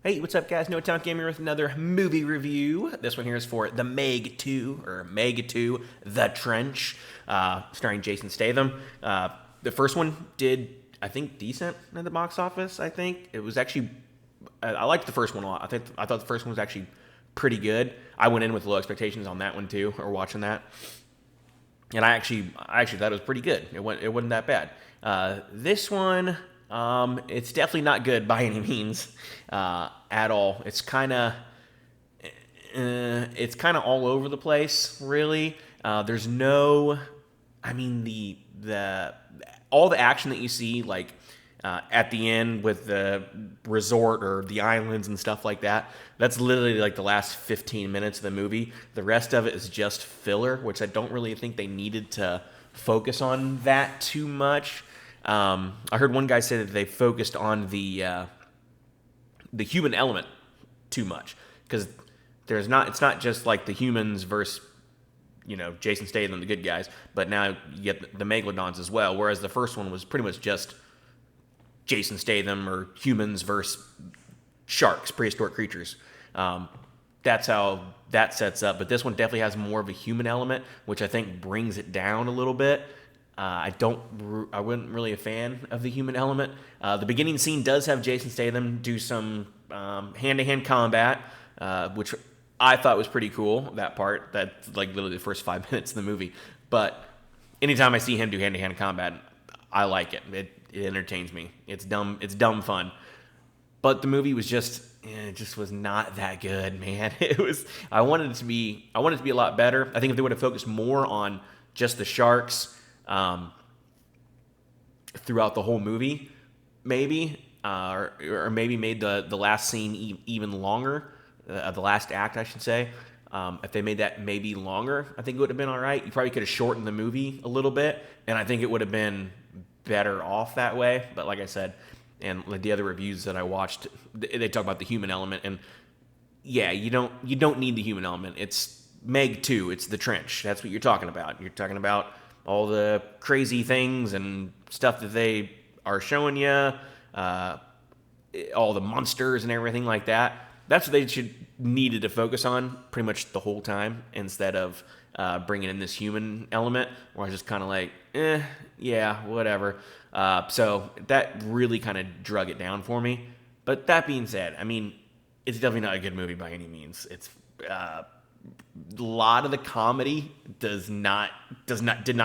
Hey, what's up, guys? No Time Gamer with another movie review. This one here is for The Meg 2, or Meg 2, The Trench, starring Jason Statham. The first one did, I think, decent at the box office, I think. It was actually, I liked the first one a lot. I thought the first one was actually pretty good. I went in with low expectations on that one, too, or watching that. And I actually thought it was pretty good. It wasn't that bad. This one, it's definitely not good by any means at all. It's kind of all over the place, really. There's no, I mean the all the action that you see, like at the end with the resort or the islands and stuff like that. That's literally like the last 15 minutes of the movie. The rest of it is just filler, which I don't really think they needed to focus on that too much. I heard one guy say that they focused on the human element too much because it's not just like the humans versus Jason Statham, the good guys, but now you get the Megalodons as well. Whereas the first one was pretty much just Jason Statham or humans versus sharks, prehistoric creatures. That's how that sets up. But this one definitely has more of a human element, which I think brings it down a little bit. I wasn't really a fan of the human element. The beginning scene does have Jason Statham do some hand-to-hand combat, which I thought was pretty cool. That part, that's like literally the first 5 minutes of the movie. But anytime I see him do hand-to-hand combat, I like it. It entertains me. It's dumb. It's dumb fun. But the movie was it just was not that good, man. It was. I wanted it to be a lot better. I think if they would have focused more on just the sharks throughout the whole movie, maybe, or maybe made the last scene even longer, the last act, I should say. If they made that maybe longer, I think it would have been all right. You probably could have shortened the movie a little bit, and I think it would have been better off that way. But like I said, and like the other reviews that I watched, they talk about the human element, and yeah, you don't need the human element. It's Meg 2, it's the trench. That's what you're talking about. You're talking about all the crazy things and stuff that they are showing you, all the monsters and everything like that. That's what they should needed to focus on pretty much the whole time instead of bringing in this human element where I was just kind of like, yeah, whatever. So that really kind of drug it down for me. But that being said, I mean, it's definitely not a good movie by any means. It's a lot of the comedy did not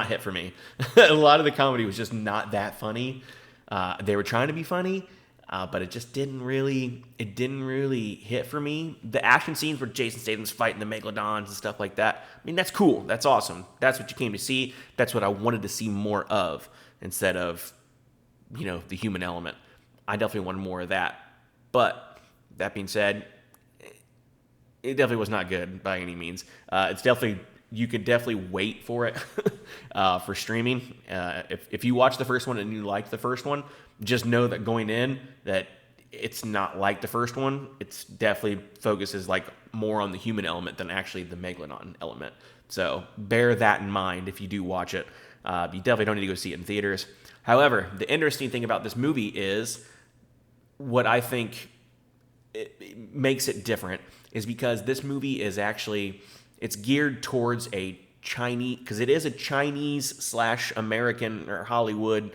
hit for me. A lot of the comedy was just not that funny. They were trying to be funny, but it didn't really hit for me. The action scenes where Jason Statham's fighting the megalodons and stuff like that. I mean, that's cool. That's awesome. That's what you came to see. That's what I wanted to see more of instead of the human element. I definitely wanted more of that. But that being said, it definitely was not good by any means. It's definitely you could definitely wait for it for streaming. If you watch the first one and you liked the first one, just know that going in that it's not like the first one. It's definitely focuses like more on the human element than actually the megalodon element. So bear that in mind if you do watch it. You definitely don't need to go see it in theaters. However, the interesting thing about this movie is what I think it makes it different is because this movie is actually it's geared towards a Chinese because it is a Chinese slash American or Hollywood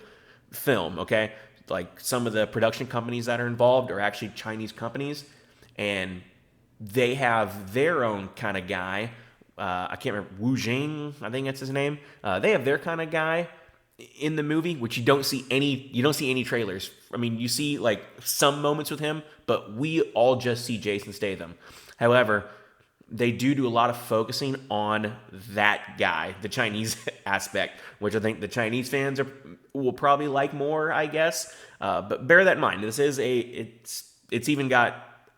film. Okay, like some of the production companies that are involved are actually Chinese companies, and they have their own kind of guy. I can't remember Wu Jing. I think that's his name. They have their kind of guy in the movie, which you don't see any trailers. I mean, you see like some moments with him, but we all just see Jason Statham. However, they do a lot of focusing on that guy, the Chinese aspect, which I think the Chinese fans will probably like more, I guess. But bear that in mind. It's even got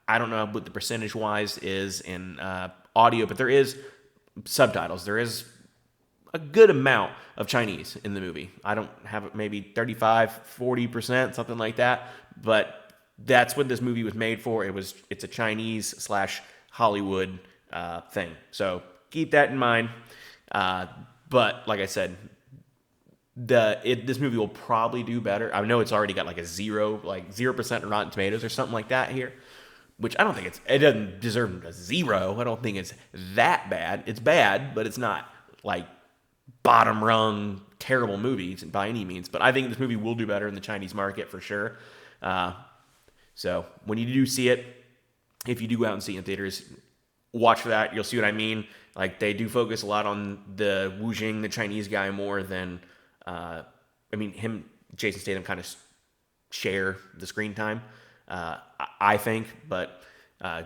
I don't know what the percentage wise is in audio, but there is subtitles. There is a good amount of Chinese in the movie. I don't have it maybe 35-40%, something like that. But that's what this movie was made for. It's a Chinese slash Hollywood thing. So keep that in mind. But like I said, this movie will probably do better. I know it's already got like a 0% Rotten Tomatoes or something like that here. which I don't think it doesn't deserve a 0. I don't think it's that bad. It's bad, but it's not like bottom rung terrible movies by any means. But I think this movie will do better in the Chinese market for sure. So when you do see it, if you do go out and see it in theaters, watch for that. You'll see what I mean. Like, they do focus a lot on the Wu Jing, the Chinese guy, more than Jason Statham kind of share the screen time, I think. But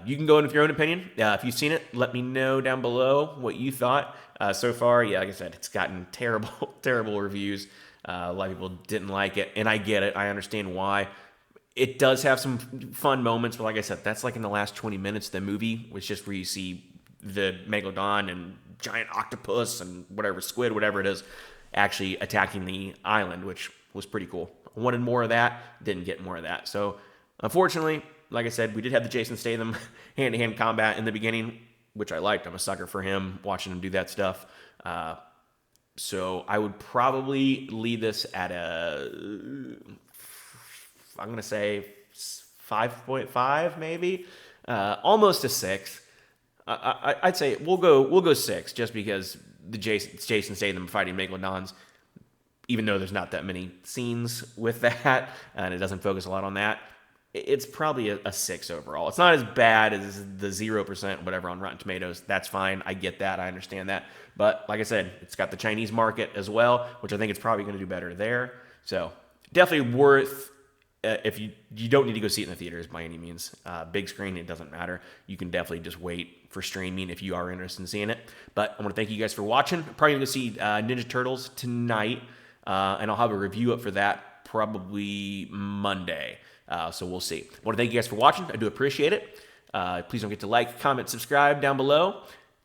you can go in with your own opinion. If you've seen it, let me know down below what you thought. So far, yeah, like I said, it's gotten terrible, terrible reviews. A lot of people didn't like it, and I get it. I understand why. It does have some fun moments, but like I said, that's like in the last 20 minutes of the movie, which is just where you see the Megalodon and giant octopus and whatever, squid, whatever it is, actually attacking the island, which was pretty cool. I wanted more of that, didn't get more of that. So, unfortunately, like I said, we did have the Jason Statham hand-to-hand combat in the beginning, which I liked. I'm a sucker for him, watching him do that stuff. So I would probably leave this at I'm going to say 5.5 maybe, almost a 6. I'd say we'll go 6 just because it's Jason Statham fighting Megalodons, even though there's not that many scenes with that and it doesn't focus a lot on that. It's probably a 6 overall. It's not as bad as the 0% whatever on Rotten Tomatoes. That's fine. I get that. I understand that. But like I said, it's got the Chinese market as well, which I think it's probably going to do better there. So definitely worth. If you don't need to go see it in the theaters by any means. Big screen, it doesn't matter. You can definitely just wait for streaming if you are interested in seeing it. But I want to thank you guys for watching. I'm probably going to see Ninja Turtles tonight, and I'll have a review up for that probably Monday. So we'll see. I want to thank you guys for watching. I do appreciate it. Please don't forget to like, comment, subscribe down below.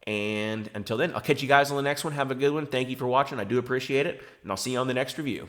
And until then, I'll catch you guys on the next one. Have a good one. Thank you for watching. I do appreciate it. And I'll see you on the next review.